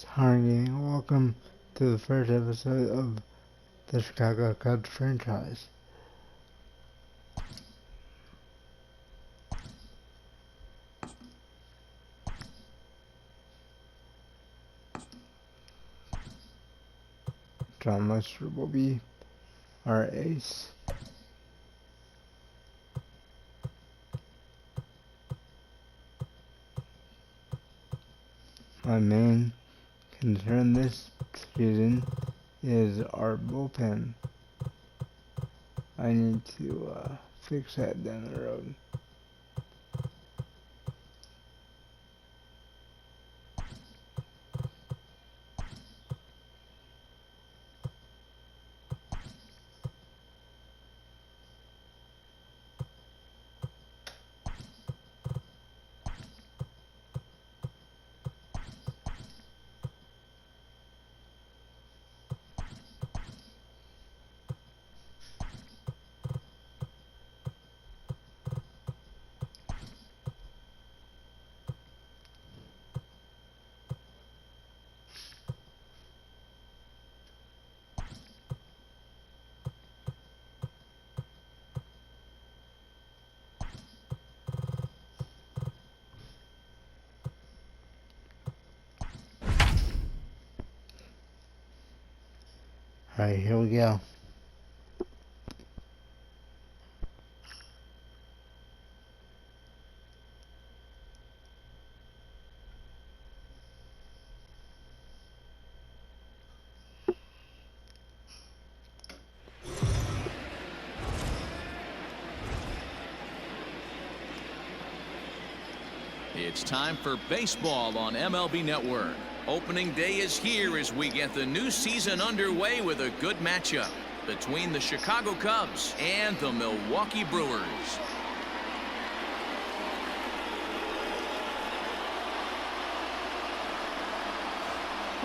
Harney. Welcome to the first episode of the Chicago Cubs franchise. John Lester will be our ace. My main concern this season is our bullpen. I need to fix that down the road. Alright, here we go. It's time for baseball on MLB Network. Opening day is here as we get the new season underway with a good matchup between the Chicago Cubs and the Milwaukee Brewers.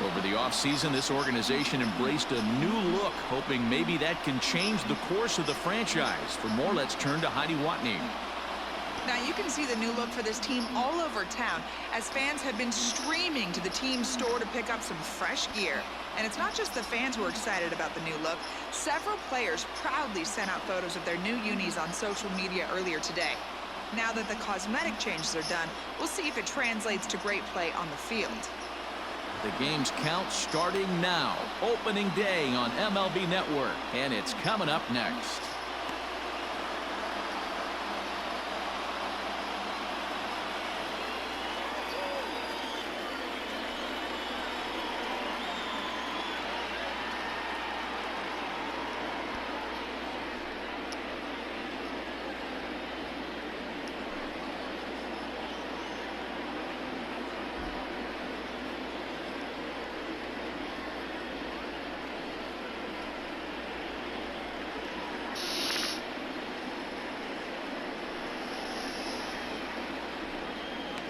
Over the offseason, this organization embraced a new look, hoping maybe that can change the course of the franchise. For more, let's turn to Heidi Watney. Now you can see the new look for this team all over town as fans have been streaming to the team store to pick up some fresh gear. And it's not just the fans who are excited about the new look. Several players proudly sent out photos of their new unis on social media earlier today. Now that the cosmetic changes are done, we'll see if it translates to great play on the field. The game's count starting now. Opening day on MLB Network, and it's coming up next.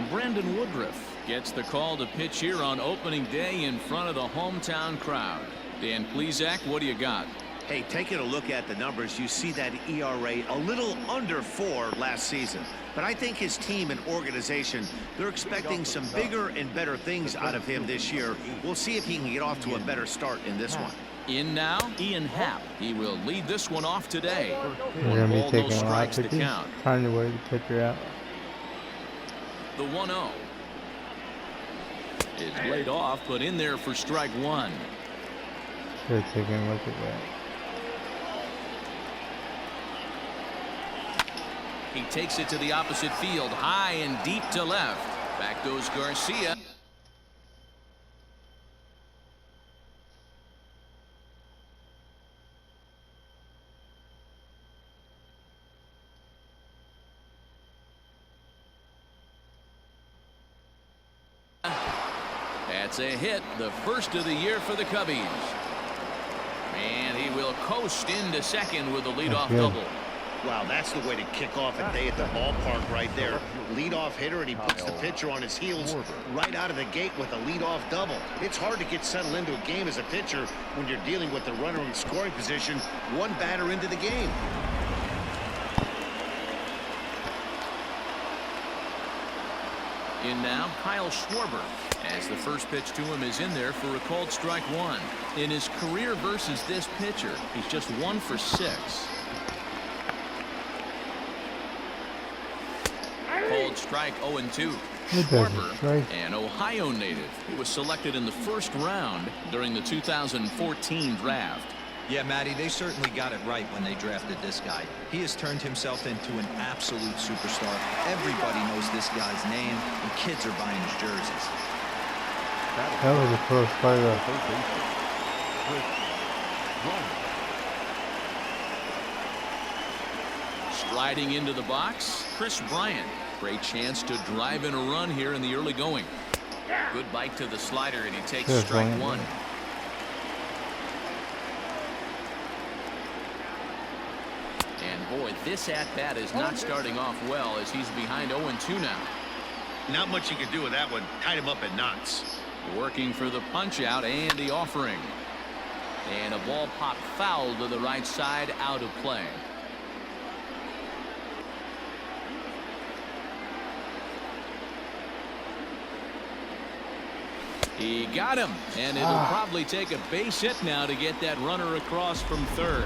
Brandon Woodruff gets the call to pitch here on opening day in front of the hometown crowd. Dan Plesac, what do you got? Hey, taking a look at the numbers, you see that ERA a little under 4 last season. But I think his team and organization, they're expecting some bigger and better things out of him this year. We'll see if he can get off to a better start in this one. In now, Ian Happ. He will lead this one off today. We're going to be taking a lot strikes of to pitches, count. trying to wear the pitcher out. The 1-0 is laid off, but in there for strike one. Should have taken a look at that. He takes it to the opposite field, high and deep to left. Back goes Garcia. That's a hit, the first of the year for the Cubbies. And he will coast into second with a leadoff double. Wow, that's the way to kick off a day at the ballpark right there. Leadoff hitter, and he puts the pitcher on his heels right out of the gate with a leadoff double. It's hard to get settled into a game as a pitcher when you're dealing with the runner in scoring position one batter into the game. In now, Kyle Schwarber. As the first pitch to him is in there for a called strike one. In his career versus this pitcher, he's just 1 for 6. Called strike 0-2. Schwarber, an Ohio native who was selected in the first round during the 2014 draft. Yeah, Matty, they certainly got it right when they drafted this guy. He has turned himself into an absolute superstar. Everybody knows this guy's name, and kids are buying his jerseys. That was a close play. Striding into the box, Chris Bryant. Great chance to drive in a run here in the early going. Good bite to the slider, and he takes strike one. And boy, this at-bat is not starting off well as he's behind 0-2 now. Not much you can do with that one. Tied him up at knots. Working for the punch-out and the offering. And a ball popped foul to the right side, out of play. He got him, and it'll probably take a base hit now to get that runner across from third.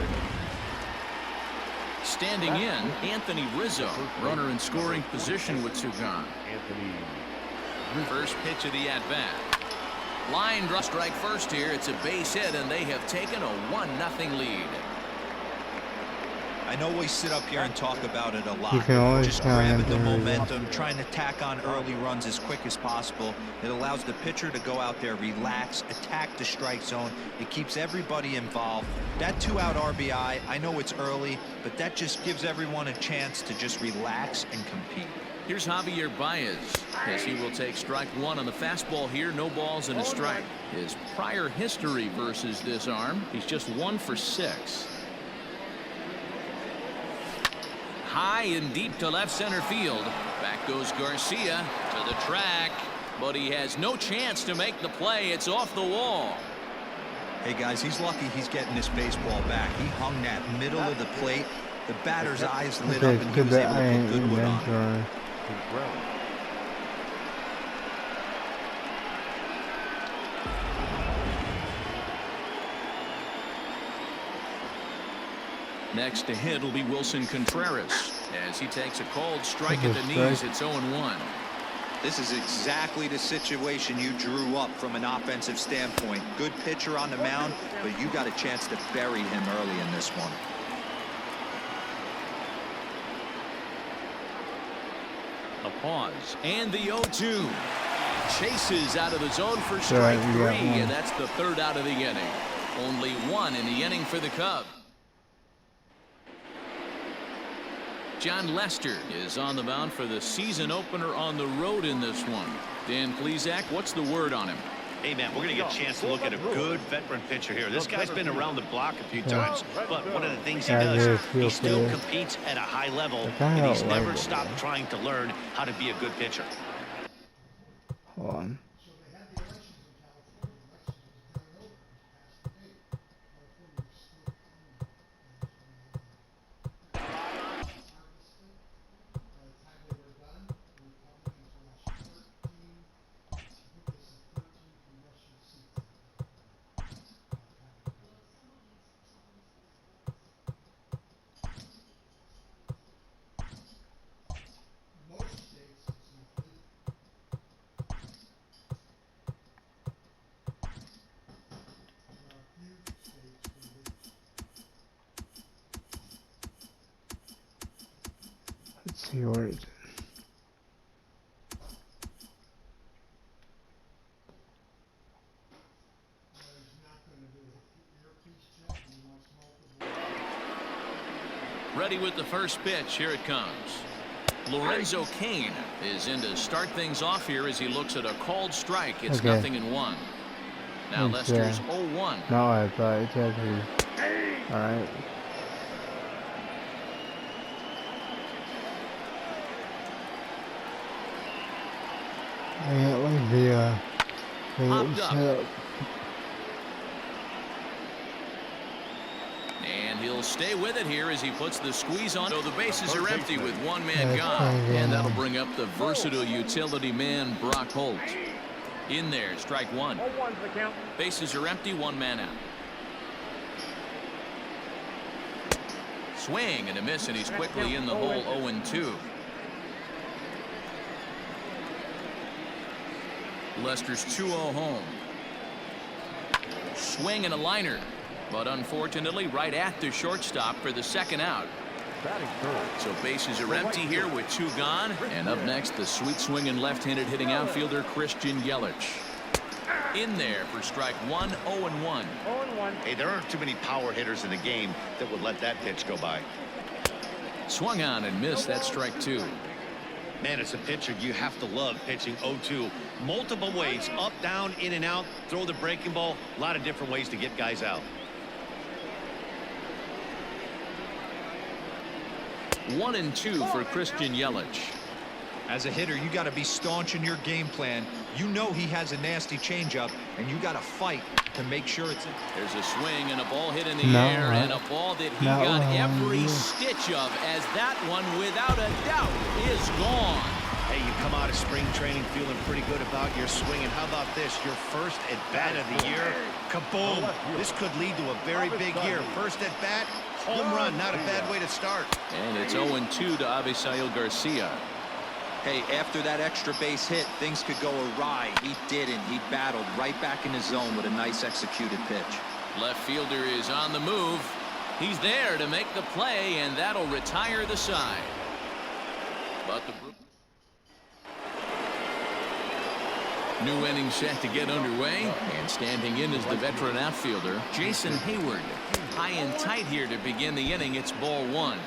Standing in, Anthony Rizzo, runner in scoring position with Sugan. First pitch of the at-bat. Line draw strike first here. It's a base hit, and they have taken a 1-0 lead. I know we sit up here and talk about it a lot. Just grabbing the momentum, trying to tack on early runs as quick as possible. It allows the pitcher to go out there, relax, attack the strike zone. It keeps everybody involved. That 2-out RBI, I know it's early, but that just gives everyone a chance to just relax and compete. Here's Javier Baez as he will take strike one on the fastball here. No balls and a strike. His prior history versus this arm, he's just 1 for 6. High and deep to left center field. Back goes Garcia to the track, but he has no chance to make the play. It's off the wall. Hey guys, he's lucky he's getting this baseball back. He hung that middle of the plate. The batter's eyes lit up and he was able to put good wood on it. Next to hit will be Wilson Contreras as he takes a called strike at the knees. It's 0-1. This is exactly the situation you drew up from an offensive standpoint. Good pitcher on the mound, but you got a chance to bury him early in this one. A pause and the 0-2. Chases out of the zone for strike three, and that's the third out of the inning. Only one in the inning for the Cubs. John Lester is on the mound for the season opener on the road in this one. Dan Plesac, what's the word on him? Hey, man, we're going to get a chance to look at a good veteran pitcher here. This guy's been around the block a few times, but one of the things he does, he still competes at a high level, and he's never stopped trying to learn how to be a good pitcher. Hold on. Let's see where it's. Ready with the first pitch. Here it comes. Lorenzo Cain is in to start things off here as he looks at a called strike. It's 0-1. Now Lester's 0-1. No, I thought it's actually. All right. I got like the setup. And he'll stay with it here as he puts the squeeze on. So the bases are empty with one man gone. And that'll bring up the versatile utility man, Brock Holt. In there, strike one. 0-1's the count. Bases are empty, one man out. Swing and a miss, and he's quickly in the hole. 0-2. Lester's 2-0 home. Swing and a liner, but unfortunately right at the shortstop for the second out. So bases are empty here with 2 gone. And up next, the sweet swinging left-handed hitting outfielder Christian Yelich. In there for strike one. 0-1. 0-1. Hey, there aren't too many power hitters in the game that would let that pitch go by. Swung on and missed. That's strike 2. Man, as a pitcher, you have to love pitching 0-2. Multiple ways, up, down, in and out, throw the breaking ball. A lot of different ways to get guys out. 1-2 for Christian Yelich. As a hitter, you got to be staunch in your game plan. You know he has a nasty changeup, and you got to fight to make sure it's in. There's a swing and a ball hit in the air, and a ball that he got every stitch of, as that one, without a doubt, is gone. Hey, you come out of spring training feeling pretty good about your swing, and how about this? Your first at-bat of the year. Kaboom! This could lead to a very big year. First at-bat, home run. Not a bad way to start. And it's 0-2 to Avisail Garcia. Hey, after that extra base hit, things could go awry. He didn't. He battled right back in his zone with a nice executed pitch. Left fielder is on the move. He's there to make the play, and that'll retire the side. But the new inning set to get underway, and standing in is the veteran outfielder Jason Hayward. High and tight here to begin the inning. It's ball 1.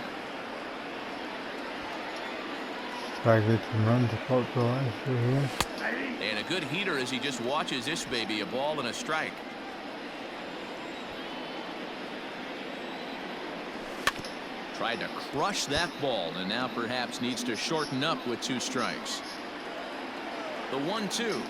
Likely to run to Port Lester here. And a good heater as he just watches this baby. A ball and a strike. Tried to crush that ball, and now perhaps needs to shorten up with 2 strikes. The 1-2.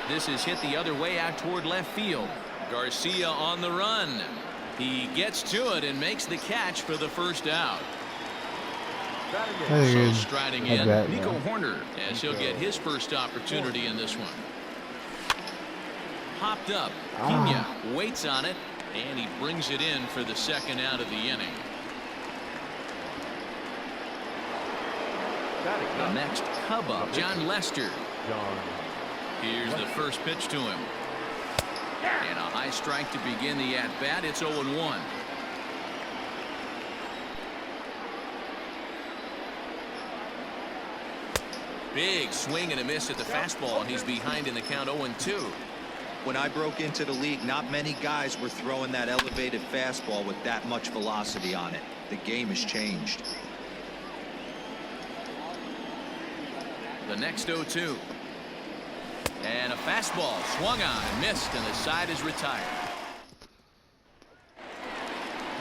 This is hit the other way out toward left field. Garcia on the run. He gets to it and makes the catch for the first out. So striding in, Nico Horner, as he'll get his first opportunity in this one. Popped up. Pena waits on it, and he brings it in for the second out of the inning. The next Cub up, John Lester. Here's the first pitch to him. And a high strike to begin the at-bat. It's 0-1. Big swing and a miss at the fastball, and he's behind in the count. 0-2. When I broke into the league, not many guys were throwing that elevated fastball with that much velocity on it. The game has changed. The next 0-2. And a fastball swung on and missed, and the side is retired.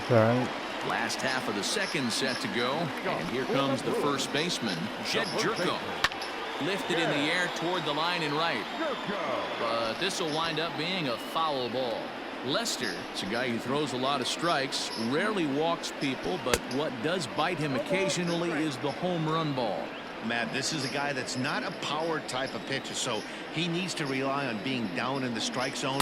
It's all right. Last half of the second set to go, and here comes the first baseman, Jed Jerko. Lifted in the air toward the line and right. But this will wind up being a foul ball. Lester is a guy who throws a lot of strikes, rarely walks people, but what does bite him occasionally is the home run ball. Matt, this is a guy that's not a power type of pitcher, so he needs to rely on being down in the strike zone.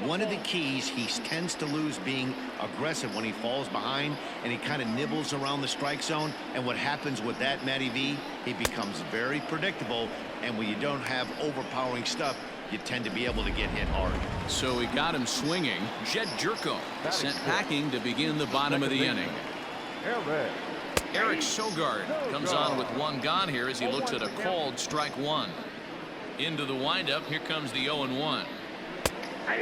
One of the keys, he tends to lose being aggressive when he falls behind, and he kind of nibbles around the strike zone. And what happens with that, Matty V, he becomes very predictable, and when you don't have overpowering stuff, you tend to be able to get hit hard. So he got him swinging. Jed Jerko sent packing to begin the bottom of the inning. Eric Sogard comes on with 1 gone here as he looks at a called strike 1. Into the windup, here comes the 0-1.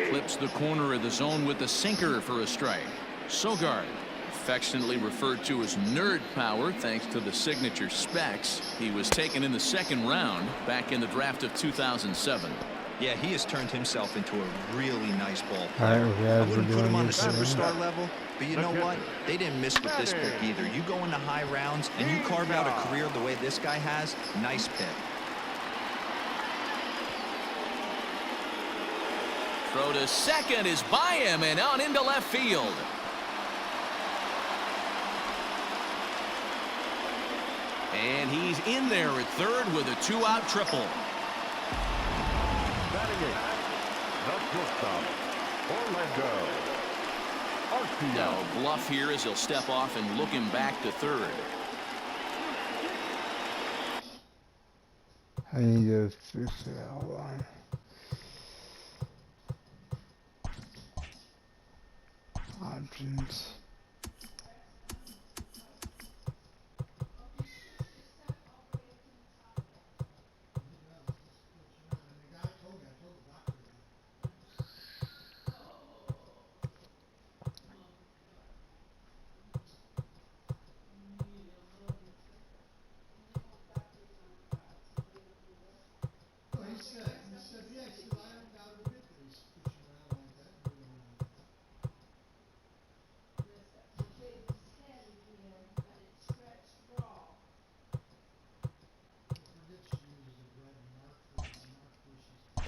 Clips the corner of the zone with the sinker for a strike. Sogard, affectionately referred to as nerd power thanks to the signature specs. He was taken in the 2nd round back in the draft of 2007. Yeah, he has turned himself into a really nice ball All right, player. I wouldn't put him on the this again. superstar level, but you know what? They didn't miss with this pick either. You go into high rounds and you carve out a career the way this guy has. Nice pick. Throw to second is by him and on into left field. And he's in there at third with a 2-out triple. Batting eighth, the shortstop, Orlando Arcia. Now a bluff here as he'll step off and look him back to third. I need to fix it. Hold on. Options.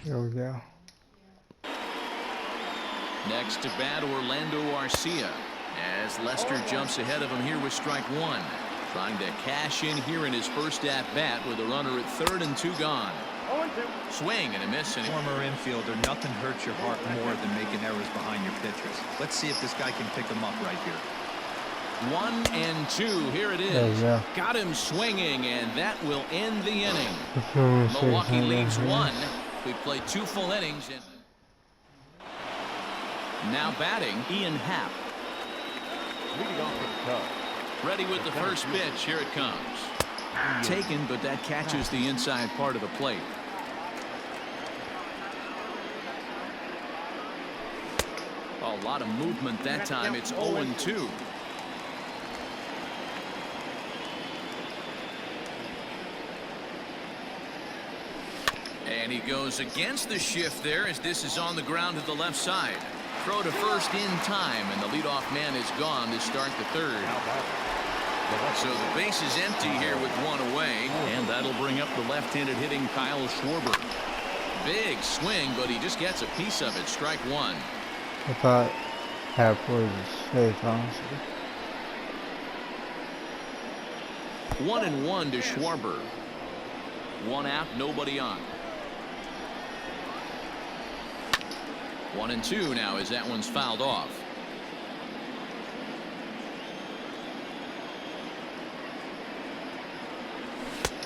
There we go. Next to bat, Orlando Arcia, as Lester jumps ahead of him here with strike one. Trying to cash in here in his first at-bat with a runner at third and 2 gone. Swing and a miss. And Former infielder, nothing hurts your heart more than making errors behind your pitchers. Let's see if this guy can pick them up right here. 1 and 2. Here it There is. you go. Got him swinging, and that will end the inning. Before we say Milwaukee something leads here. 1. We played 2 full innings. Now batting, Ian Happ. Leading off the Cubs, Ready with the first pitch. Here it comes. Taken, but that catches the inside part of the plate. A lot of movement that time. It's 0-2. And he goes against the shift there as this is on the ground to the left side. Throw to first in time, and the leadoff man is gone to start the third. So the base is empty here with 1 away, and that'll bring up the left-handed hitting Kyle Schwarber. Big swing, but he just gets a piece of it. Strike 1. I thought half was safe, honestly. 1-1 to Schwarber. 1 out, nobody on. 1-2 now as that one's fouled off.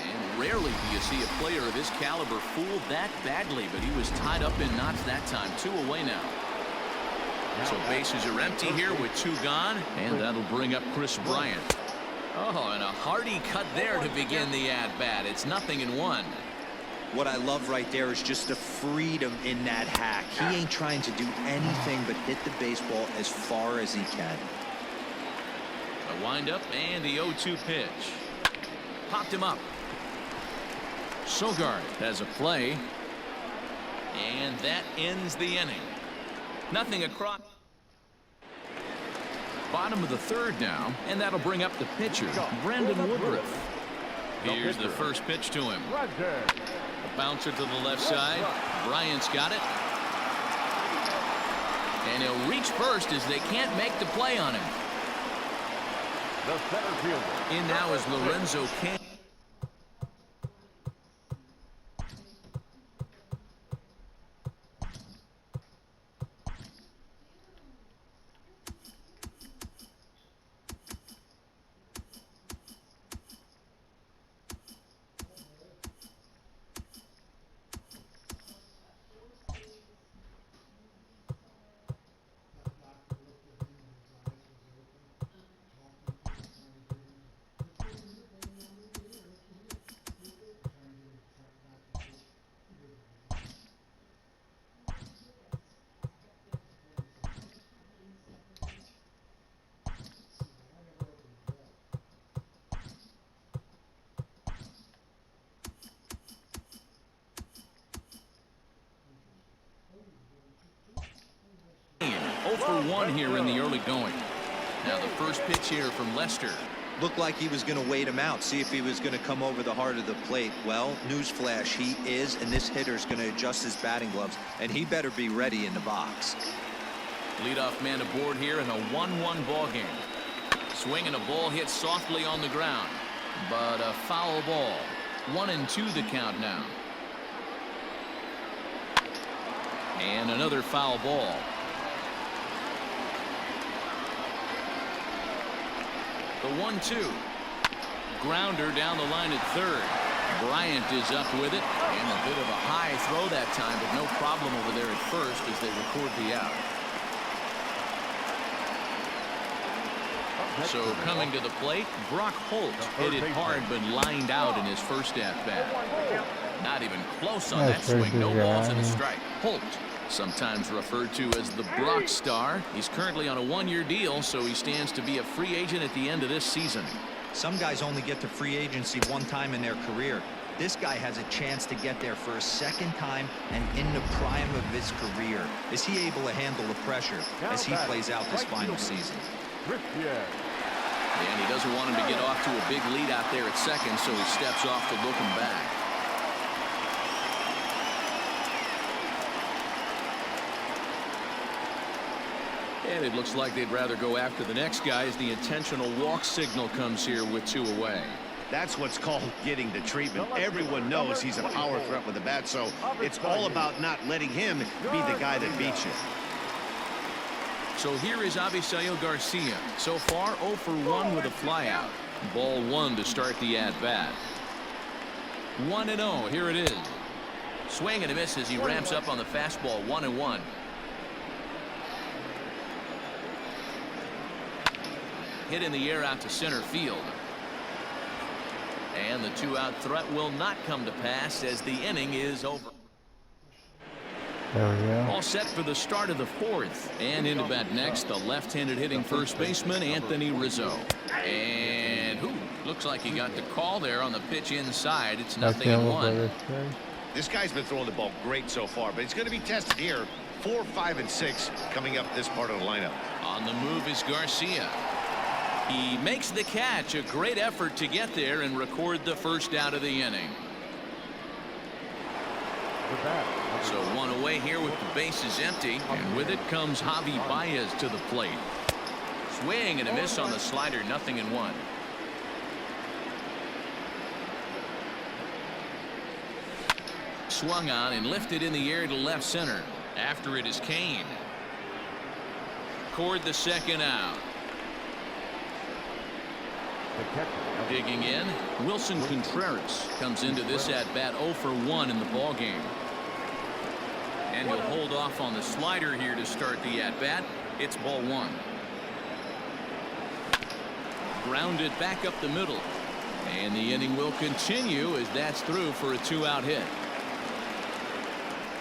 And rarely do you see a player of his caliber fooled that badly, but he was tied up in knots that time. 2 away now. So bases are empty here with 2 gone, and that'll bring up Chris Bryant. Oh, and a hearty cut there to begin the at-bat. It's 0-1. What I love right there is just the freedom in that hack. He ain't trying to do anything but hit the baseball as far as he can. A windup and the 0-2 pitch. Popped him up. Sogard has a play. And that ends the inning. Nothing across. Bottom of the third now, and that'll bring up the pitcher, Brandon Woodruff. Here's the first pitch to him. Roger. A bouncer to the left side. Bryant's got it. And he'll reach first as they can't make the play on him. The center fielder. In now is Lorenzo King. For 1 here in the early going. Now the first pitch here from Lester. Looked like he was going to wait him out, see if he was going to come over the heart of the plate. Well, newsflash, he is, and this hitter's going to adjust his batting gloves, and he better be ready in the box. Leadoff man aboard here in a 1-1 ball game. Swing and a ball hit softly on the ground. but a foul ball. 1-2 the count now. And another foul ball. The 1-2. Grounder down the line at third. Bryant is up with it, and a bit of a high throw that time, but no problem over there at first as they record the out. So coming to the plate, Brock Holt hit it hard but lined out in his first at-bat. Not even close on that swing. No balls and a strike. Holt, sometimes referred to as the Brock Star. He's currently on a one-year deal, so he stands to be a free agent at the end of this season. Some guys only get to free agency one time in their career. This guy has a chance to get there for a second time and in the prime of his career. Is he able to handle the pressure as he plays out this final season? And he doesn't want him to get off to a big lead out there at second, so he steps off to look him back. And it looks like they'd rather go after the next guy as the intentional walk signal comes here with 2 away. That's what's called getting the treatment. Everyone knows he's a power threat with the bat, so it's all about not letting him be the guy that beats you. So here is Avisail Garcia. So far 0 for 1 with a flyout. Ball 1 to start the at-bat. 1-0. Here it is. Swing and a miss as he ramps up on the fastball. 1-1. Hit in the air out to center field. And the 2-out threat will not come to pass as the inning is over. There we go. All set for the start of the 4th. And into bat next, the left-handed hitting first baseman, Anthony Rizzo. And looks like he got the call there on the pitch inside. It's 0-1. This guy's been throwing the ball great so far, but he's going to be tested here. 4, 5, and 6 coming up this part of the lineup. On the move is Garcia. He makes the catch. A great effort to get there and record the first out of the inning. So 1 away here with the bases empty, and with it comes Javi Baez to the plate. Swing and a miss on the slider. 0-1. Swung on and lifted in the air to left center. After it is Kane. Cord the second out. Digging in, Wilson Contreras comes into this at-bat 0 for 1 in the ballgame. And he'll hold off on the slider here to start the at-bat. It's ball 1. Grounded back up the middle. And the inning will continue as that's through for a 2-out hit.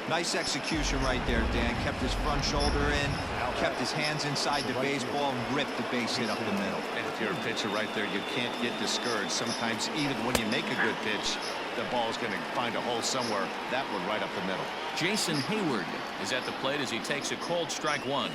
Nice execution right there, Dan. Kept his front shoulder in, kept his hands inside the baseball, and ripped the base hit up the middle. And if you're a pitcher right there, you can't get discouraged. Sometimes even when you make a good pitch, the ball's going to find a hole somewhere. That one right up the middle. Jason Hayward is at the plate as he takes a cold strike 1.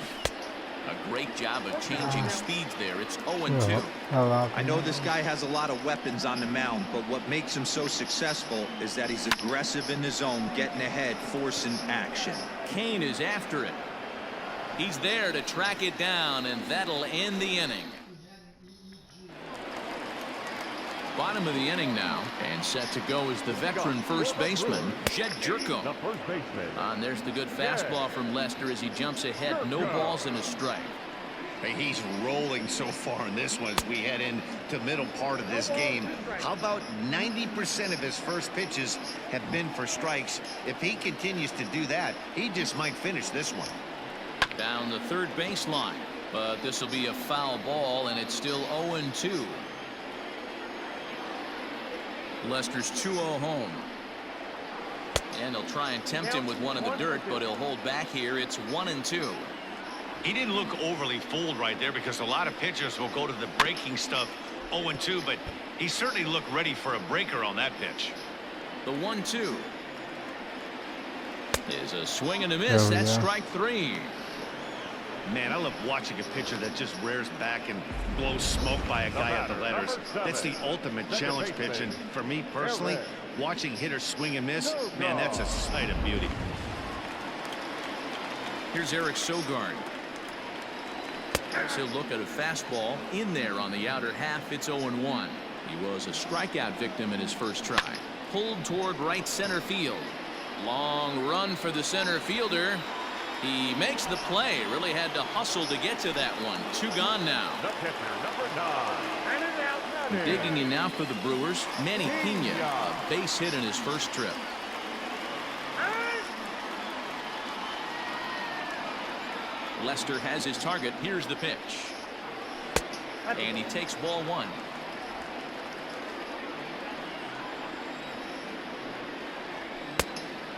A great job of changing speeds there. It's 0-2. I know this guy has a lot of weapons on the mound, but what makes him so successful is that he's aggressive in the zone, getting ahead, forcing action. Kane is after it. He's there to track it down, and that'll end the inning. Bottom of the inning now, and set to go is the veteran first baseman, Jed Jerko. And there's the good fastball from Lester as he jumps ahead. No balls and a strike. Hey, he's rolling so far in this one as we head into middle part of this game. How about 90% of his first pitches have been for strikes? If he continues to do that, he just might finish this one. Down the third baseline, but this will be a foul ball, and it's still 0-2. Lester's 2-0 home. And they'll try and tempt him with one in the dirt, but he'll hold back here. It's 1-2. He didn't look overly fooled right there because a lot of pitchers will go to the breaking stuff 0-2, but he certainly looked ready for a breaker on that pitch. The 1-2 is a swing and a miss. That's strike 3. Man, I love watching a pitcher that just rears back and blows smoke by a guy at the letters. That's the ultimate challenge pitch, and for me personally, watching hitters swing and miss, man, that's a sight of beauty. Here's Eric Sogard. As he'll look at a fastball in there on the outer half. It's 0-1. He was a strikeout victim in his first try. Pulled toward right center field. Long run for the center fielder. He makes the play. Really had to hustle to get to that one. 2 gone now. The pitcher, number 9. And an out Manny. Digging in now for the Brewers, Manny Pena, a base hit in his first trip. Lester has his target. Here's the pitch. And he takes ball 1.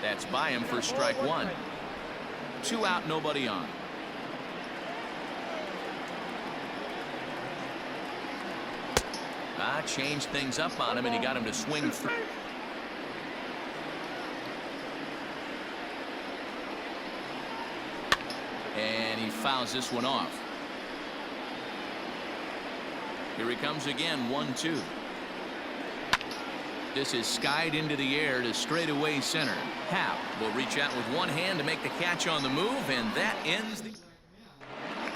That's by him for strike 1. 2 out, nobody on. Changed things up on him, and he got him to swing through. And he fouls this one off. Here he comes again, 1-2. This is skied into the air to straightaway center. Happ will reach out with one hand to make the catch on the move, and that ends the...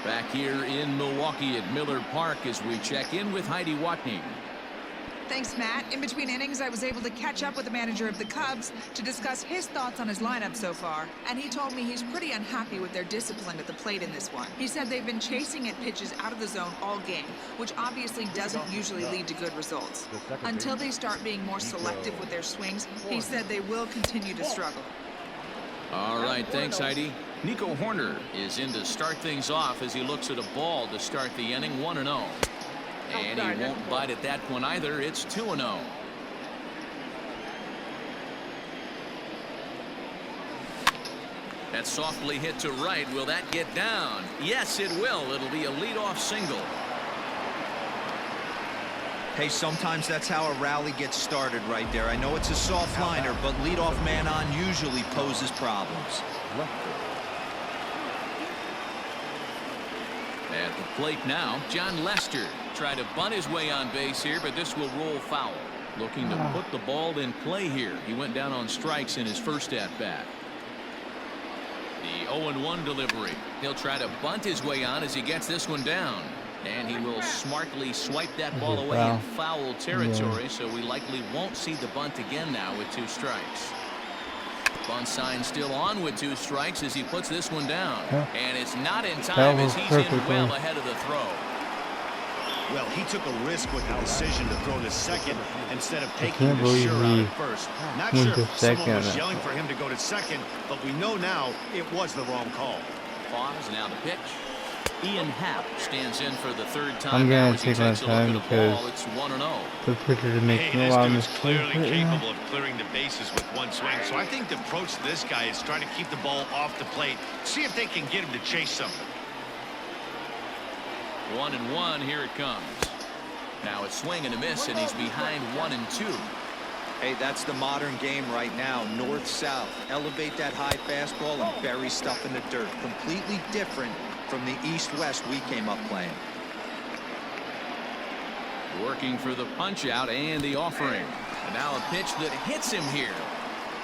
Back here in Milwaukee at Miller Park as we check in with Heidi Watney. Thanks, Matt. In between innings, I was able to catch up with the manager of the Cubs to discuss his thoughts on his lineup so far. And he told me he's pretty unhappy with their discipline at the plate in this one. He said they've been chasing at pitches out of the zone all game, which obviously doesn't usually lead to good results. Until they start being more selective with their swings, he said they will continue to struggle. All right, thanks, Heidi. Nico Horner is in to start things off as he looks at a ball to start the inning, 1-0. And he won't bite at that one either. It's 2-0. That's softly hit to right. Will that get down? Yes, it will. It'll be a leadoff single. Hey, sometimes that's how a rally gets started right there. I know it's a soft liner, but leadoff man on usually poses problems. At the plate now, John Lester tried to bunt his way on base here, but this will roll foul. Looking to put the ball in play here. He went down on strikes in his first at-bat. The 0-1 delivery. He'll try to bunt his way on as he gets this one down. And he will smartly swipe that ball away in foul territory, so we likely won't see the bunt again now with 2 strikes. Bunt sign still on with 2 strikes as he puts this one down. And it's not in time as he's in well ahead of the throw. Well, he took a risk with the decision to throw to second instead of taking the sure out at first. Not sure if someone was yelling for him to go to second, but we know now it was the wrong call. Pause, now the pitch. Ian Happ stands in for the 3rd time. I'm now gonna as he take my takes a look time at a because ball. It's 1-0. the pitcher to make a lot of mistakes Clearly right now. capable of clearing the bases with one swing. So I think the approach to this guy is trying to keep the ball off the plate. See if they can get him to chase something. 1-1. Here it comes. Now a swing and a miss, and he's behind 1-2. Hey, that's the modern game right now. North-south. Elevate that high fastball and bury stuff in the dirt. Completely different from the east-west we came up playing. Working for the punch out and the offering. And now a pitch that hits him here.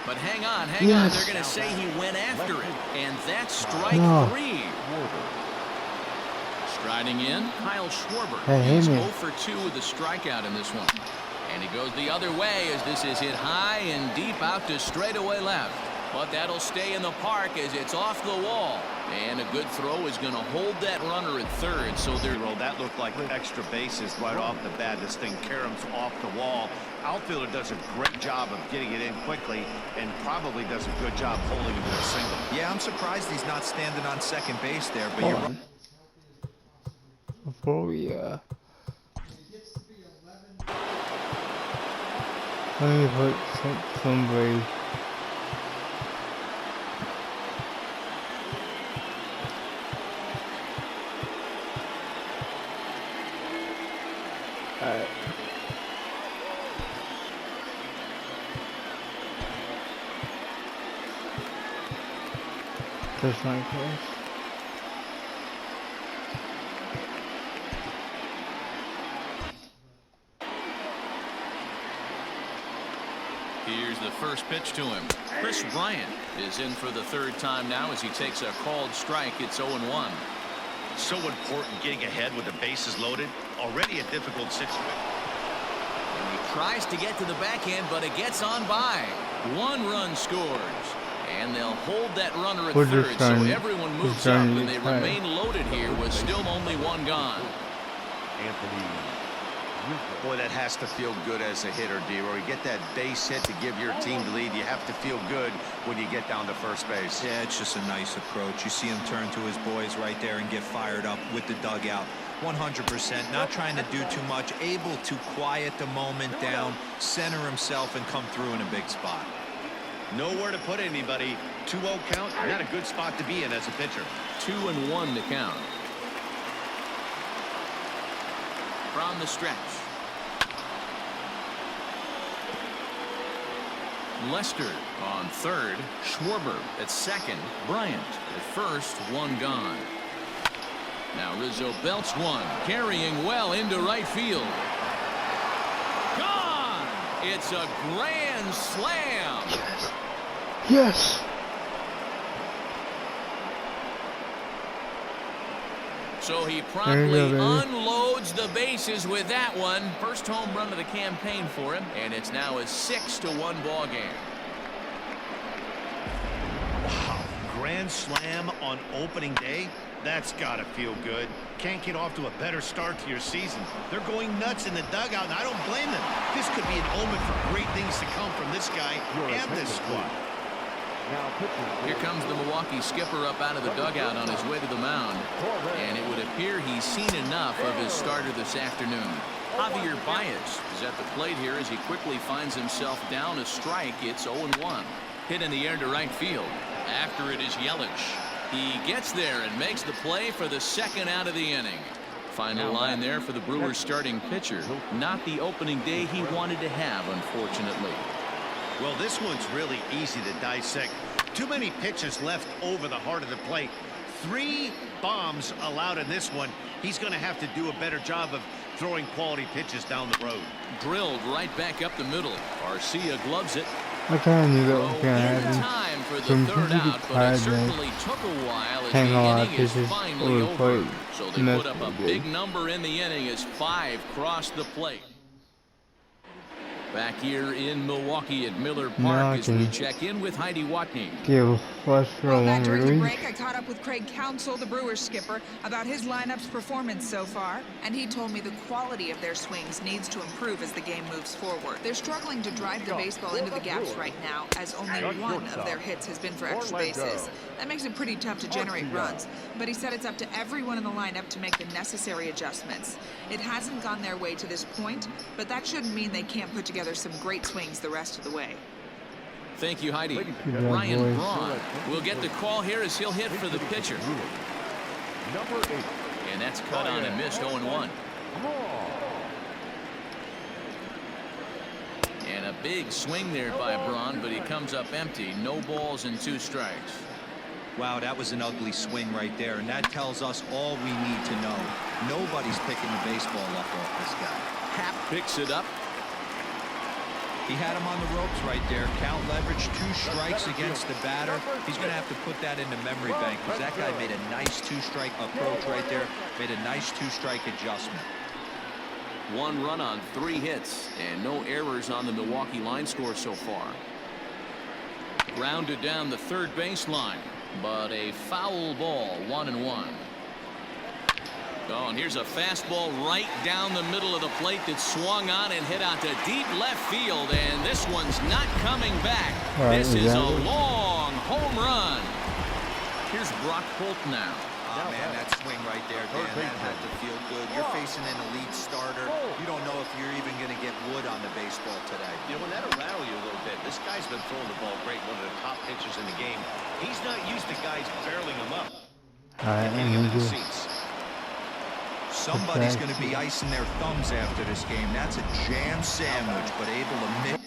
But hang on. They're going to say he went after it. And that's strike 3. Striding in, Kyle Schwarber. He's 0 for 2 with a strikeout in this one. And he goes the other way as this is hit high and deep out to straightaway left. But that'll stay in the park as it's off the wall. And a good throw is going to hold that runner at third. So that looked like extra bases right off the bat. This thing caroms off the wall. Outfielder does a great job of getting it in quickly and probably does a good job holding it to a single. Yeah, I'm surprised he's not standing on second base there, but you're right. Before we let me put somebody. That's my place. here's the first pitch to him. Chris Bryant is in for the 3rd time now as he takes a called strike. It's 0-1. So important getting ahead with the bases loaded. Already a difficult situation. And he tries to get to the backhand, but it gets on by. 1 run scores. And they'll hold that runner at We're third, just so trying- everyone just moves up, trying to and they get tired. remain loaded here with still only 1 gone. Anthony Rizzo. Boy, that has to feel good as a hitter, D-Roy. You get that base hit to give your team the lead. You have to feel good when you get down to first base. Yeah, it's just a nice approach. You see him turn to his boys right there and get fired up with the dugout. 100%, not trying to do too much, able to quiet the moment down, center himself, and come through in a big spot. Nowhere to put anybody. 2-0 count, not a good spot to be in as a pitcher. 2-1 to count. From the stretch. Lester on third. Schwarber at second. Bryant at first. 1 gone. Now Rizzo belts one. Carrying well into right field. Gone! It's a grand slam. Yes. So he There promptly you go, baby. unloads the bases with that one. First home run of the campaign for him, and it's now a 6-1 ball game. Wow, grand slam on opening day? That's got to feel good. Can't get off to a better start to your season. They're going nuts in the dugout, and I don't blame them. This could be an omen for great things to come from this guy and this squad. Now pitching. Here comes the Milwaukee skipper up out of the dugout on his way to the mound, and it would appear he's seen enough of his starter this afternoon. Javier Baez is at the plate here as he quickly finds himself down a strike. It's 0-1. Hit in the air to right field. After it is Yelich. He gets there and makes the play for the 2nd out of the inning. Final line there for the Brewers starting pitcher. Not the opening day he wanted to have, unfortunately. Well, this one's really easy to dissect. Too many pitches left over the heart of the plate. 3 bombs allowed in this one. He's going to have to do a better job of throwing quality pitches down the road. Drilled right back up the middle. Garcia gloves it. I kind of knew that was Throw going to in happen. time for the Some 3rd people out, but it tired, certainly took a while as hang a lot the of inning is pitches finally over the over. plate, So they and put that's up a pretty big good. number in the inning as 5 cross the plate. Back here in Milwaukee at Miller Park Now I as we can check in with Heidi Watney. give Lester a Well, Matt, long during the release. break, I caught up with Craig Counsell, the Brewers skipper, about his lineup's performance so far, and he told me the quality of their swings needs to improve as the game moves forward. They're struggling to drive the baseball into the gaps right now, as only one of their hits has been for extra bases. That makes it pretty tough to generate runs, but he said it's up to everyone in the lineup to make the necessary adjustments. It hasn't gone their way to this point, but that shouldn't mean they can't put together some great swings the rest of the way. Thank you, Heidi. job, Ryan boys. Braun will get the call here as he'll hit for the pitcher. Number 8. And that's cut on and missed 0-1. And a big swing there by Braun, but he comes up empty. No balls and 2 strikes. Wow, that was an ugly swing right there, and that tells us all we need to know. Nobody's picking the baseball up off this guy. Happ picks it up. He had him on the ropes right there. Count leverage, 2 strikes against the batter. He's going to have to put that in the memory bank because that guy made a nice 2-strike approach right there. Made a nice 2-strike adjustment. 1 run on 3 hits and no errors on the Milwaukee line score so far. Grounded down the 3rd baseline, but a foul ball. 1-1. Oh, and here's a fastball right down the middle of the plate that swung on and hit out to deep left field, and this one's not coming back. All right, This is a exactly. long home run. Here's Brock Holt now. Oh, man, that swing right there, Dan, that had to feel good. You're facing an elite starter. You don't know if you're even going to get wood on the baseball today. You know, when that'll rattle you a little bit. This guy's been throwing the ball great, one of the top pitchers in the game. He's not used to guys barreling him up. Alright, Getting I'm him in gonna the do seats. Somebody's going to be icing their thumbs after this game. That's a jam sandwich, but able to mix.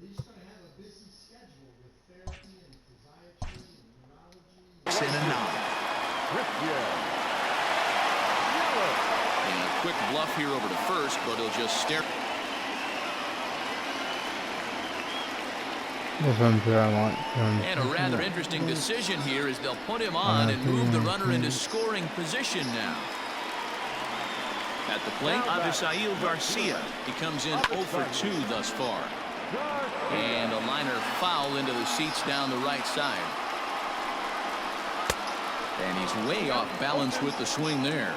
He's going to have a busy schedule with therapy and physiatry 6 and a 9. And a quick bluff here over to first, but he'll just stare. This one's where I want. And a rather interesting decision here as they'll put him on and move the runner into scoring position now. At the plate, Avisail Garcia. He comes in 0 for 2 thus far. And a liner foul into the seats down the right side. And he's way off balance with the swing there.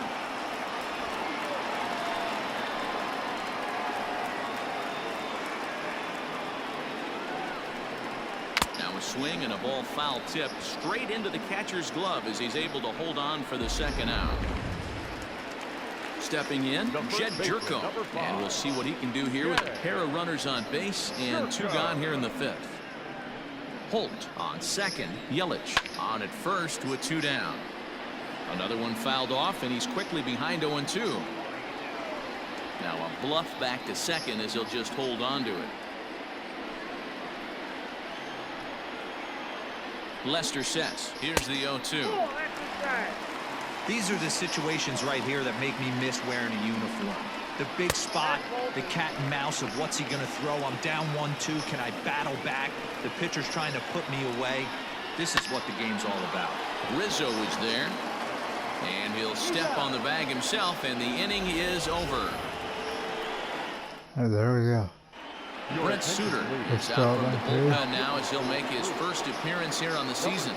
Now a swing and a ball foul tip straight into the catcher's glove as he's able to hold on for the second out. Stepping in, Jed Jerko, and we'll see what he can do here with a pair of runners on base and 2 gone here in the 5th. Holt on second, Yelich on at first with 2 down. Another one fouled off, and he's quickly behind 0-2. Now a bluff back to second as he'll just hold on to it. Lester sets. Here's the 0-2. These are the situations right here that make me miss wearing a uniform. The big spot, the cat and mouse of what's he going to throw. I'm down 1-2. Can I battle back? The pitcher's trying to put me away. This is what the game's all about. Rizzo is there. And he'll step on the bag himself, and the inning is over. Oh, there we go. Brent Suter is out from the bullpen now as he'll make his first appearance here on the season.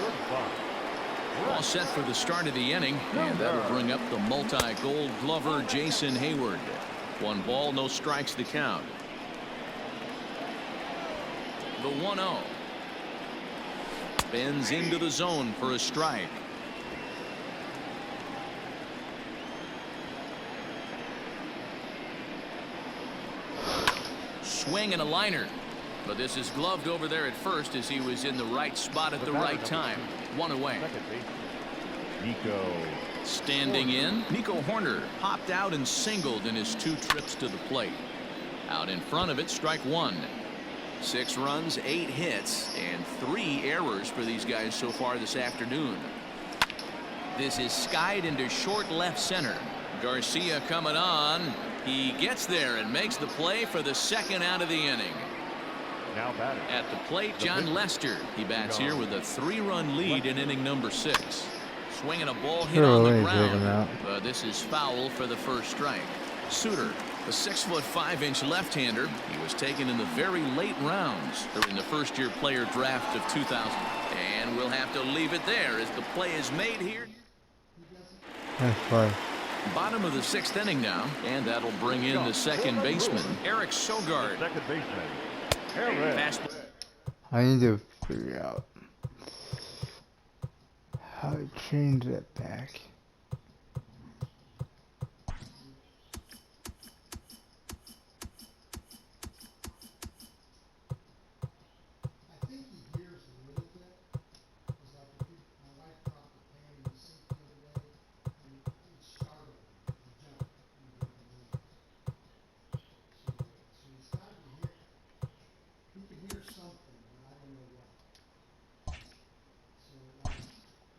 All set for the start of the inning, and that'll bring up the multi-gold glover Jason Hayward. 1 ball, no strikes to count. The 1-0. Bends into the zone for a strike. Swing and a liner. But this is gloved over there at first as he was in the right spot at the right time. 1 away. Nico. Standing in, Nico Horner popped out and singled in his 2 trips to the plate. Out in front of it, strike 1. 6 runs, 8 hits, and 3 errors for these guys so far this afternoon. This is skied into short left center. Garcia coming on. He gets there and makes the play for the 2nd out of the inning. Now batting. At the plate, John Lester. He bats here with a 3-run lead in inning number 6. Swinging a ball hit on the ground. But this is foul for the first strike. Suter, the 6'5" left-hander. He was taken in the very late rounds during the first-year player draft of 2000. And we'll have to leave it there as the play is made here. That's fine. Bottom of the 6th inning now, and that'll bring in the second baseman, Eric Sogard. Second baseman. Eric. I need to figure out how to change that back.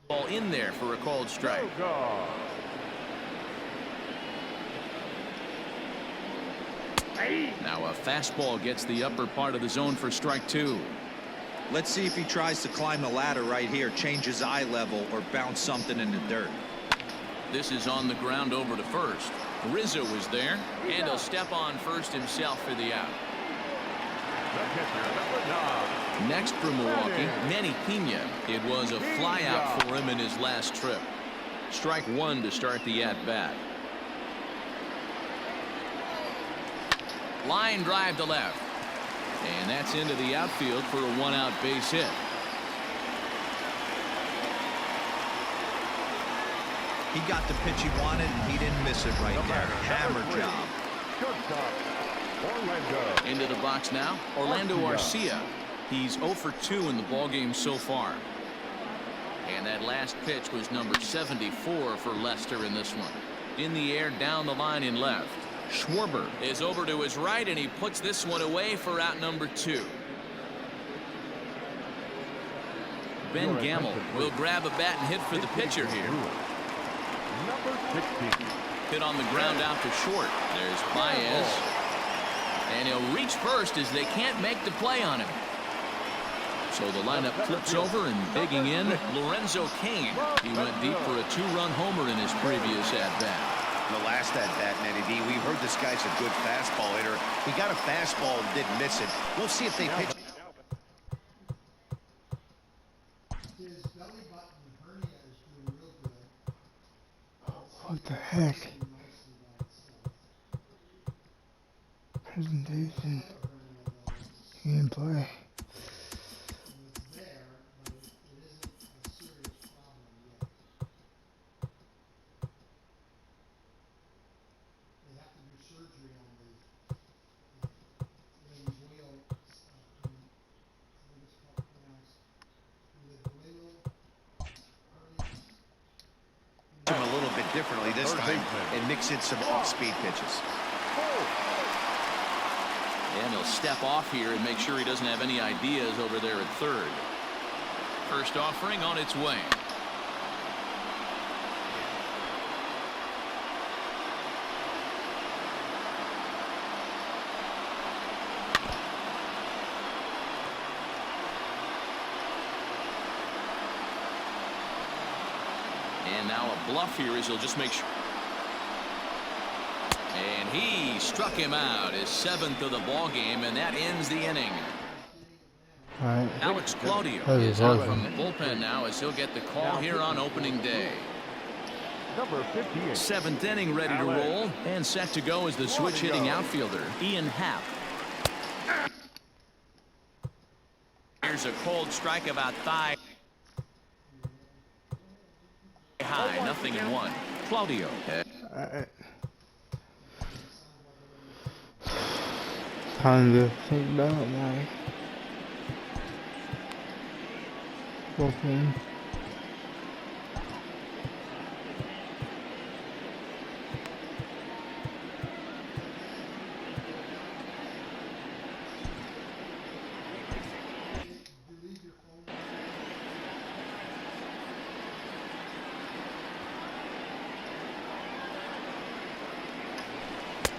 Ball in there for a called strike. Now a fastball gets the upper part of the zone for strike 2. Let's see if he tries to climb the ladder right here, change his eye level, or bounce something in the dirt. This is on the ground over to first. Rizzo is there, and he'll step on first himself for the out. Next for Milwaukee, Manny Pena. It was a flyout for him in his last trip. Strike 1 to start the at-bat. Line drive to left. And that's into the outfield for a 1-out base hit. He got the pitch he wanted, and he didn't miss it right there. Hammer job. Into the box now, Orlando Arcia. He's 0 for 2 in the ballgame so far. And that last pitch was number 74 for Lester in this one. In the air, down the line in left. Schwarber is over to his right, and he puts this one away for out number 2. Ben Gamble will grab a bat and hit for the pitcher here. Number 16. Hit on the ground out to short. There's Baez. And he'll reach first as they can't make the play on him. So the lineup flips over and digging in, Lorenzo Cain. He went deep for a 2-run homer in his previous at-bat. The last at-bat, Nettie D, we heard this guy's a good fastball hitter. He got a fastball and didn't miss it. We'll see if they pitch. What the heck? Presentation. Gameplay. Him a little bit differently this time and mix in some off-speed pitches. And he'll step off here and make sure he doesn't have any ideas over there at third. First offering on its way. And now a bluff here as he'll just make sure. And he struck him out, his 7th of the ball game, and that ends the inning. All right. Alex Claudio That was is out awesome. from the bullpen now as he'll get the call here on opening day. Number 58. 7th inning ready to roll and set to go as the switch hitting outfielder Ian Happ. Here's a cold strike about thigh high, 0-1. Claudio. All right. Time to think about my bullpen.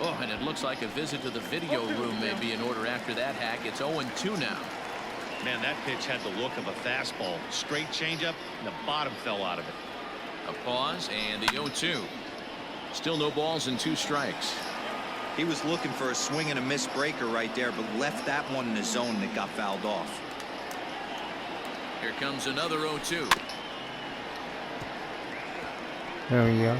Oh, and it looks like a visit to the video room may be in order after that hack. It's 0-2 now. Man, that pitch had the look of a fastball. Straight changeup, and the bottom fell out of it. A pause and the 0-2. Still no balls and 2 strikes. He was looking for a swing and a miss breaker right there, but left that one in the zone that got fouled off. Here comes another 0-2. There we go.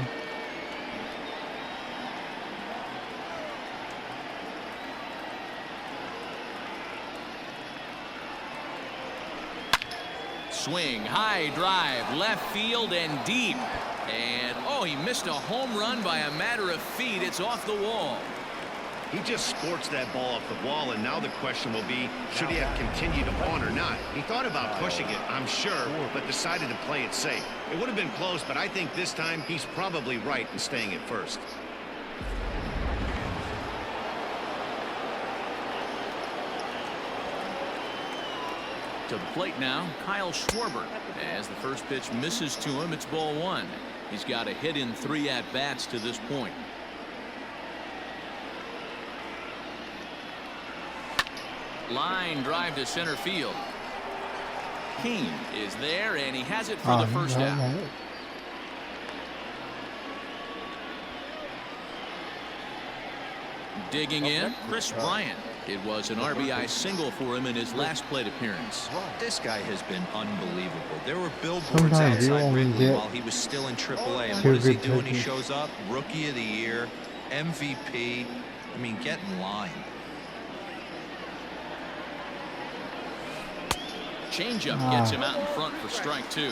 Swing, high drive, left field and deep. And, oh, he missed a home run by a matter of feet. It's off the wall. He just scorched that ball off the wall, and now the question will be, should he have continued on or not? He thought about pushing it, I'm sure, but decided to play it safe. It would have been close, but I think this time he's probably right in staying at first. To the plate now, Kyle Schwarber. As the first pitch misses to him, it's ball 1. He's got a hit in 3 at-bats to this point. Line drive to center field. Keane is there, and he has it for the first out. Digging in, Chris Bryant. It was an RBI single for him in his last plate appearance. This guy has been unbelievable. There were billboards Sometimes you outside only Wrigley get while he was still in AAA. And two what does he good do when he pitches. shows up? Rookie of the Year, MVP. I mean, get in line. Changeup gets him out in front for strike 2.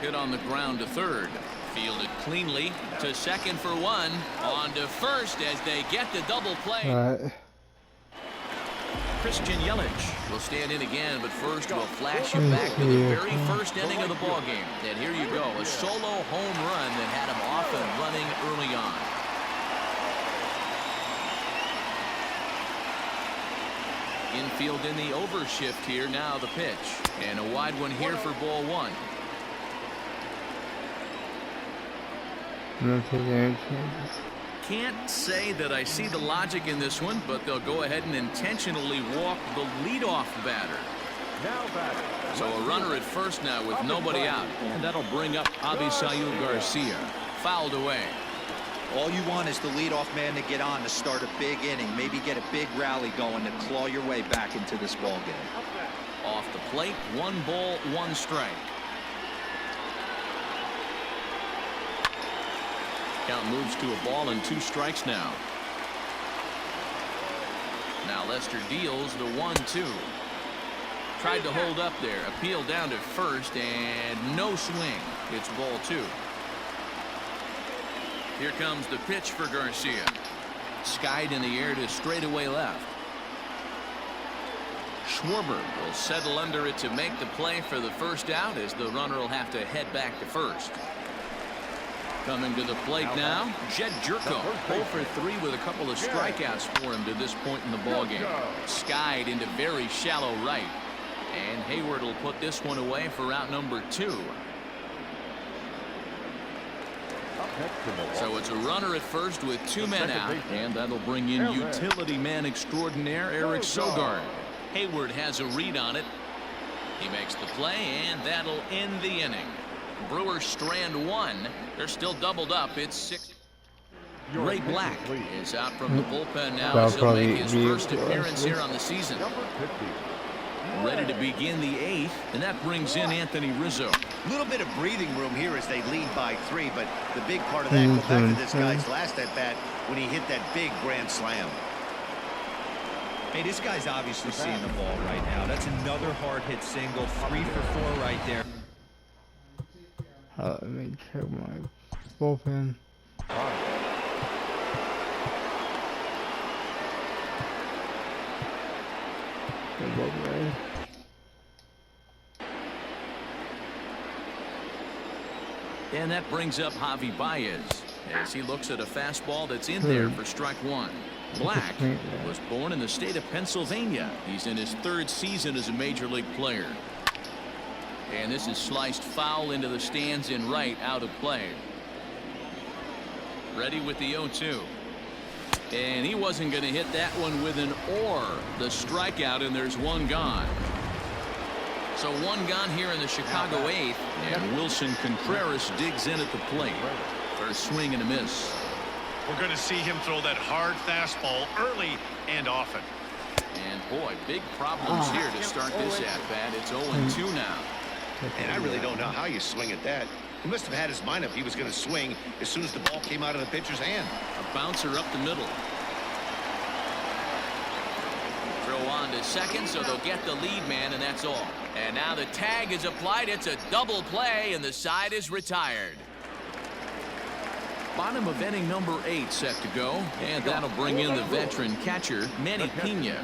Hit on the ground to third. Fielded cleanly to second for 1. On to first as they get the double play. Alright. Christian Yelich will stand in again, but first we'll flash you back to the very first inning of the ballgame. And here you go, a solo home run that had him off and running early on. Infield in the overshift here. Now the pitch. And a wide one here for ball one. I'm not taking any chances. Can't say that I see the logic in this one, but they'll go ahead and intentionally walk the leadoff batter. Now batting. So a runner at first now with nobody out. And that'll bring up Avisail Garcia. Fouled away. All you want is the leadoff man to get on to start a big inning, maybe get a big rally going to claw your way back into this ball game. Off the plate, 1 ball, 1 strike. Count moves to a ball and 2 strikes now. Now Lester deals the 1-2. Tried to hold up there, appeal down to first, and no swing. It's ball 2. Here comes the pitch for Garcia. Skied in the air to straightaway left. Schwarber will settle under it to make the play for the first out, as the runner will have to head back to first. Coming to the plate now, Jed Jerko, 0 for 3 with a couple of strikeouts for him to this point in the ballgame. Skied into very shallow right. And Hayward will put this one away for out number 2. So it's a runner at first with 2 men out, and that'll bring in utility man extraordinaire Eric Sogard. Hayward has a read on it. He makes the play, and that'll end the inning. Brewers strand 1. They're still doubled up. It's 6. Ray Black is out from the bullpen now as he'll make his first appearance here on the season. Ready to begin the 8th, and that brings in Anthony Rizzo. A little bit of breathing room here as they lead by 3, but the big part of that, go back to this guy's last at bat when he hit that big grand slam. Hey, this guy's obviously seeing the ball right now. That's another hard hit single, 3 for 4 right there. Let me check my bullpen. And that brings up Javi Baez as he looks at a fastball that's in there for strike 1. Black was born in the state of Pennsylvania. He's in his 3rd season as a major league player. And this is sliced foul into the stands in right, out of play. Ready with the 0-2. And he wasn't going to hit that one with an or. The strikeout, and there's 1 gone. So 1 gone here in the Chicago 8th, and Wilson Contreras digs in at the plate. First swing and a miss. We're going to see him throw that hard fastball early and often. And boy, big problems here to start this at-bat. It's 0-2 now. And I really don't know how you swing at that. He must have had his mind up he was going to swing as soon as the ball came out of the pitcher's hand. A bouncer up the middle. Throw on to second, so they'll get the lead man, and that's all. And now the tag is applied. It's a double play, and the side is retired. Bottom of inning number 8 set to go, and that'll bring in the veteran catcher, Manny Pena.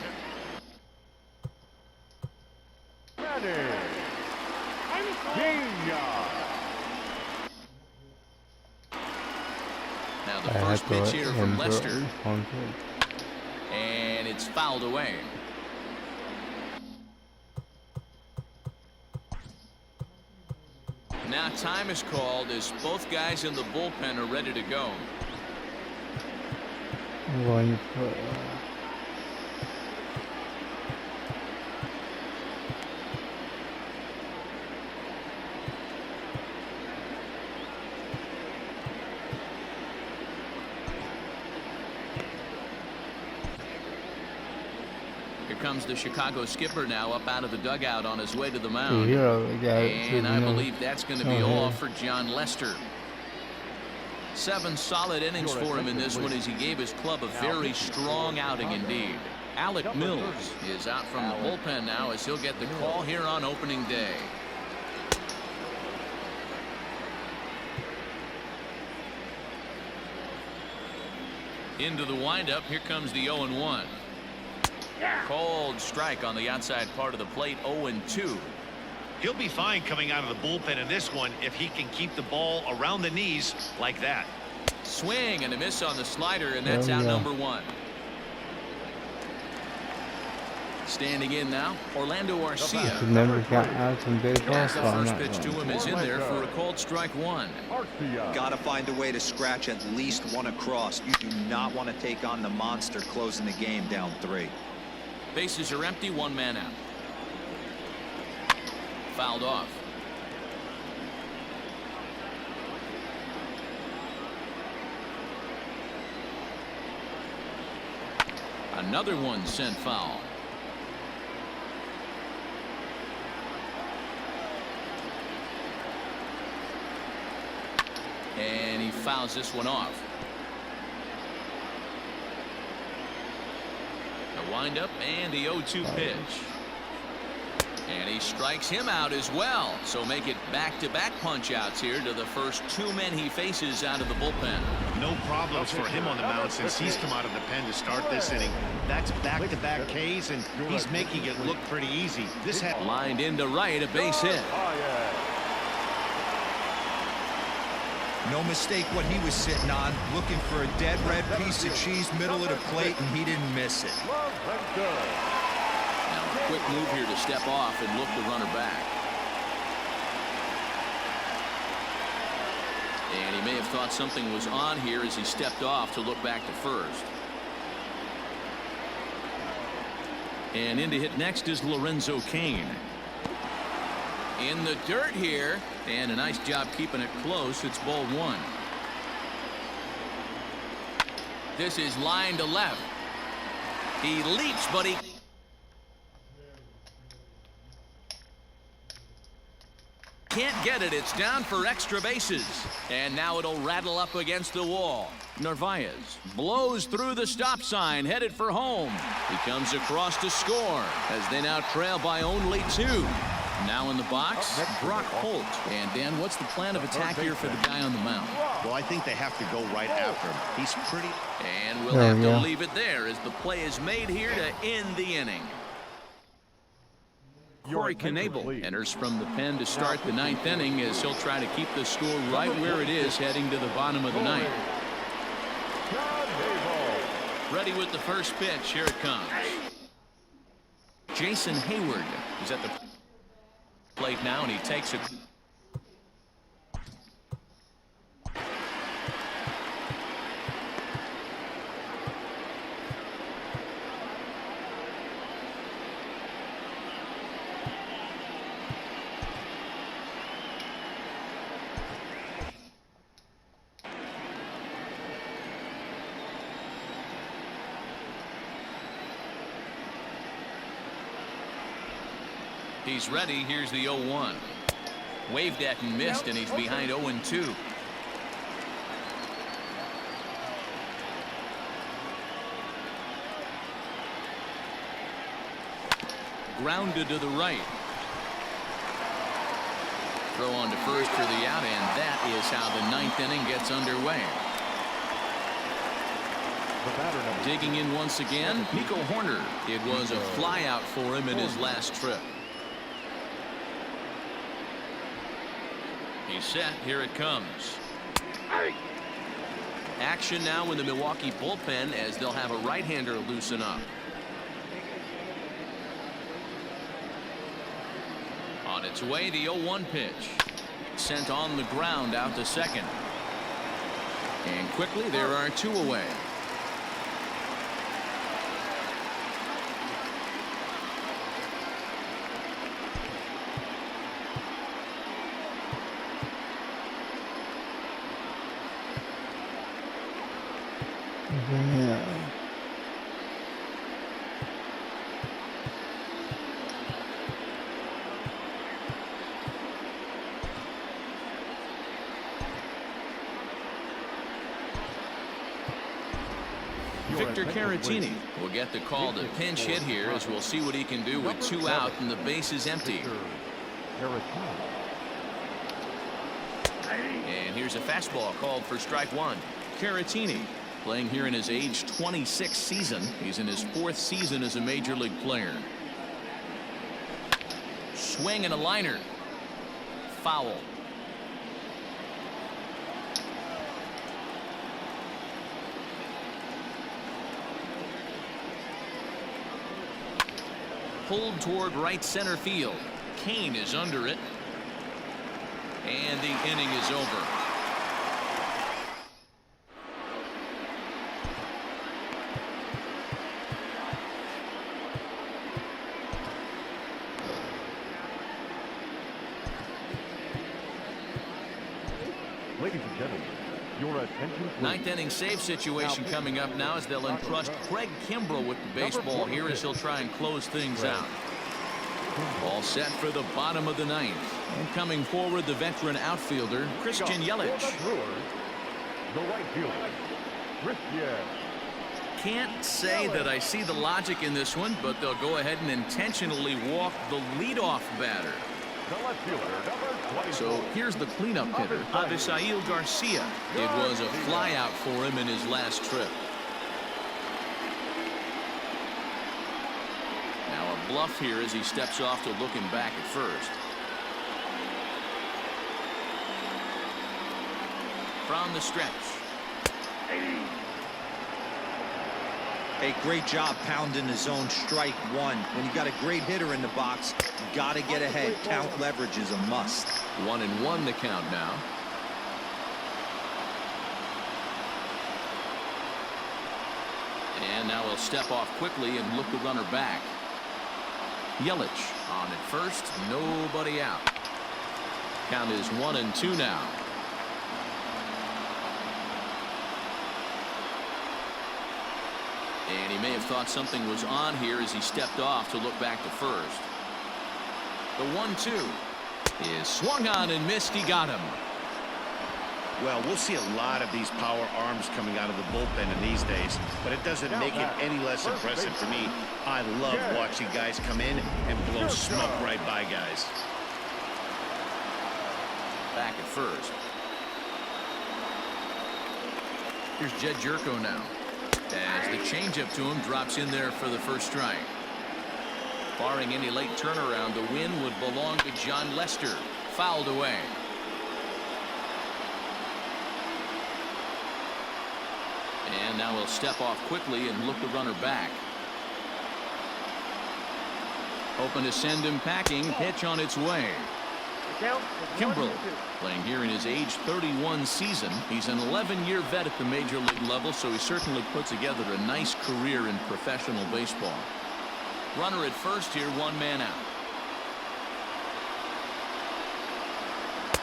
Now the first pitch here from Lester, and it's fouled away. Now time is called as both guys in the bullpen are ready to go. I'm going for Here comes the Chicago skipper now up out of the dugout on his way to the mound. and I believe that's going to be all for John Lester. 7 solid innings for him in this one as he gave his club a very strong outing indeed. Alec Mills is out from the bullpen now as he'll get the call here on opening day. Into the windup. Here comes the 0-1. Cold strike on the outside part of the plate. 0-2. He'll be fine coming out of the bullpen in this one if he can keep the ball around the knees like that. Swing and a miss on the slider, and that's out number 1. Standing in now, Orlando Arcia. Should never count out some baseball, As the so I'm first not pitch to going. him is in there for a called strike one. Got to find a way to scratch at least one across. You do not want to take on the monster closing the game down 3. Bases are empty, 1 man out. Fouled off. Another one sent foul. And he fouls this one off. The windup and the 0-2 pitch. And he strikes him out as well. So make it back-to-back punch-outs here to the first 2 men he faces out of the bullpen. No problems for him on the mound since he's come out of the pen to start this inning. That's back-to-back Ks, and he's making it look pretty easy. This had Lined into right, a base hit. No mistake what he was sitting on, looking for a dead red piece of cheese middle of the plate, and he didn't miss it. Now a quick move here to step off and look the runner back. And he may have thought something was on here as he stepped off to look back to first. And in to hit next is Lorenzo Cain. In the dirt here, and a nice job keeping it close. It's ball 1. This is line to left. He leaps, but he can't get it. It's down for extra bases. And now it'll rattle up against the wall. Narvaez blows through the stop sign, headed for home. He comes across to score as they now trail by only 2. Now in the box, Brock Holt. And Dan, what's the plan of attack here for the guy on the mound? well, I think they have to go right after him. He's pretty. And we'll have to leave it there as the play is made here to end the inning. Corey Knebel enters from the pen to start the 9th inning as he'll try to keep the score right where it is heading to the bottom of the 9th. Ready with the first pitch. Here it comes. Jason Hayward is at the plate now, and he takes it. He's ready. Here's the 0-1. Waved at and missed, and he's behind 0-2. Grounded to the right. Throw on to first for the out, and that is how the 9th inning gets underway. Digging in once again, Nico Horner. It was a flyout for him in his last trip. He's set. Here it comes. Action now in the Milwaukee bullpen as they'll have a right-hander loosen up. On its way, the 0-1 pitch. Sent on the ground out to second. And quickly there are 2 away. Yeah. Victor Caratini will get the call to pinch hit here as we'll see what he can do with 2 out and the base is empty. And here's a fastball called for strike 1. Caratini playing here in his age 26 season. He's in his 4th season as a major league player. Swing and a liner. Foul. pulled toward right center field. Kane is under it. And the inning is over. Ladies and gentlemen, your attention please. Ninth inning save situation coming up now as they'll entrust Craig Kimbrel with the baseball here as he'll try and close things out. All set for the bottom of the ninth. And coming forward, the veteran outfielder, Christian Yelich. The right fielder, Christian. Can't say that I see the logic in this one, but they'll go ahead and intentionally walk the leadoff batter. The left fielder, number 24. So here's the cleanup hitter, Avisail Garcia. It was a flyout for him in his last trip. Now a bluff here as he steps off to looking back at first. From the stretch. Hey, great job pounding the zone strike one. When you got a great hitter in the box, you got to get ahead. Count leverage is a must. 1-1 the count now. And now he'll step off quickly and look the runner back. Yelich on at first, nobody out. Count is 1-2 now. And he may have thought something was on here as he stepped off to look back to first. The 1-2 is swung on and missed. He got him. Well, we'll see a lot of these power arms coming out of the bullpen in these days, but it doesn't make it any less impressive for me. I love watching guys come in and blow smoke right by guys. Back at first. Here's Jed Jerko now. As the changeup to him drops in there for the first strike. Barring any late turnaround, the win would belong to John Lester. Fouled away. And now he'll step off quickly and look the runner back. Hoping to send him packing. Pitch on its way. Kimbrel playing here in his age 31 season. He's an 11-year vet at the major league level, so he certainly put together a nice career in professional baseball. Runner at first here, one man out.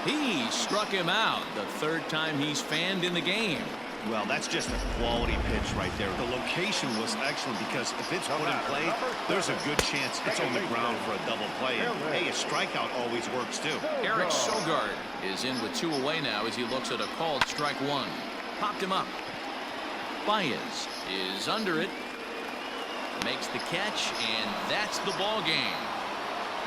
He struck him out the third time he's fanned in the game. Well, that's just a quality pitch right there. The location was excellent because if it's put in play, there's a good chance it's on the ground for a double play. And, hey, a strikeout always works too. Eric Sogard is in with 2 away now as he looks at a called strike one. Popped him up. Baez is under it. Makes the catch, and that's the ball game.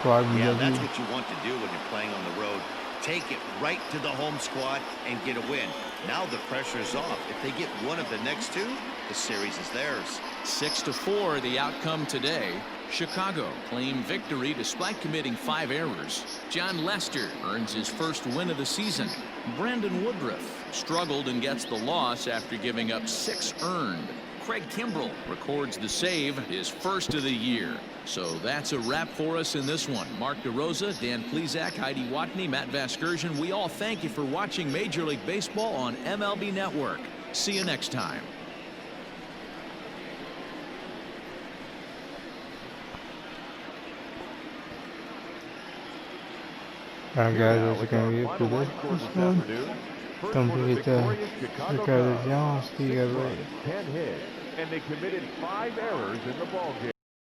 Yeah, that's what you want to do when you're playing on the road. Take it right to the home squad and get a win. Now the pressure is off. If they get one of the next two, the series is theirs. 6-4 the outcome today. Chicago claimed victory despite committing 5 errors. John Lester earns his first win of the season. Brandon Woodruff struggled and gets the loss after giving up 6 earned. Craig Kimbrel records the save, his first of the year. So that's a wrap for us in this one. Mark DeRosa, Dan Plesac, Heidi Watney, Matt Vasgersian. We all thank you for watching Major League Baseball on MLB Network. See you next time. Alright guys, that's going to be it for this one. Don't forget to check out the channel. See you guys later. 10 hits, and they committed 5 errors in the ballgame.